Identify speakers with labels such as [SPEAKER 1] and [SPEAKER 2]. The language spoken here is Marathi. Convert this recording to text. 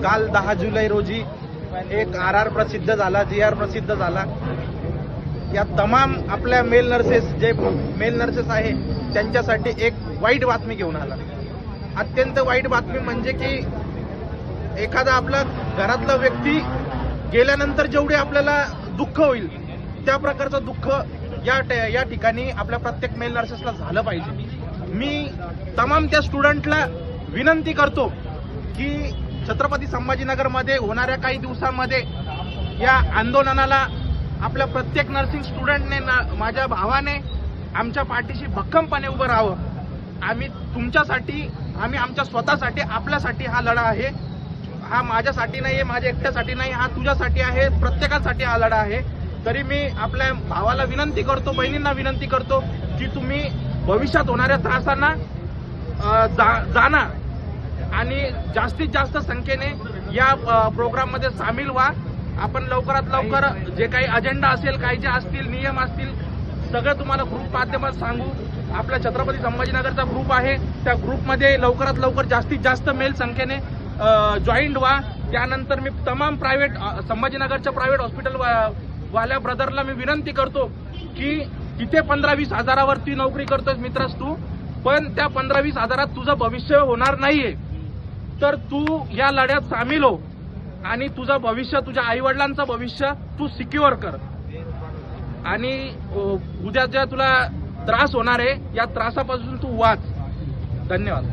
[SPEAKER 1] काल 10 जुलै रोजी एक RR प्रसिद्ध झाला, GR प्रसिद्ध झाला। या तमाम आपल्या मेल नर्सेस आहे त्यांच्यासाठी एक वाईट बातमी घेऊन आला। अत्यंत वाईट बातमी म्हणजे की एखादा आपला घरातला व्यक्ती गेल्यानंतर जेवढे आपल्याला दुःख होईल त्या प्रकारचं दुःख या ठिकाणी आपल्या प्रत्येक मेल नर्सेसला झालं पाहिजे। मी तमाम त्या स्टुडंटला विनंती करतो की छत्रपती संभाजीनगरमध्ये होणाऱ्या काही दिवसांमध्ये या आंदोलनाला आपल्या प्रत्येक नर्सिंग स्टुडंटने माझ्या भावाने आमच्या पाठीशी भक्कमपणे उभं राहावं। आम्ही तुमच्यासाठी, आम्ही आमच्या स्वतःसाठी, आपल्यासाठी हा लढा आहे। हा माझ्यासाठी नाही आहे, माझ्या एकट्यासाठी नाही, हा तुझ्यासाठी आहे, प्रत्येकासाठी हा लढा आहे। तरी मी आपल्या भावाला विनंती करतो, बहिणींना विनंती करतो की तुम्ही भविष्यात होणाऱ्या त्रासांना जाणा आणि जास्तीत जास्त संख्येने या प्रोग्राम मध्ये सामील व्हा। आपण लवकरात लवकर जे काही अजेंडा असेल, काही जे असतील नियम असतील सगळं तुम्हाला ग्रुप माध्यमात सांगू। आपल्या छत्रपती संभाजीनगरचा ग्रुप आहे, त्या ग्रुपमध्ये लवकरात लवकर जास्तीत जास्त मेल संख्येने जॉईंट व्हा। त्यानंतर मी तमाम प्रायव्हेट संभाजीनगरच्या प्रायव्हेट हॉस्पिटल वाल्या ब्रदरला मी विनंती करतो की तिथे 15-20 हजारावरती नोकरी करतोय मित्रस तू, पण त्या 15-20 हजारात तुझं भविष्य होणार नाहीये। तर तू या लढ्यात सामील हो आणि तुझं भविष्य, तुझ्या आईवडिलांचं भविष्य तू सिक्युअर कर आणि उद्या ज्या तुला त्रास होणार आहे या त्रासापासून तू वाच। धन्यवाद।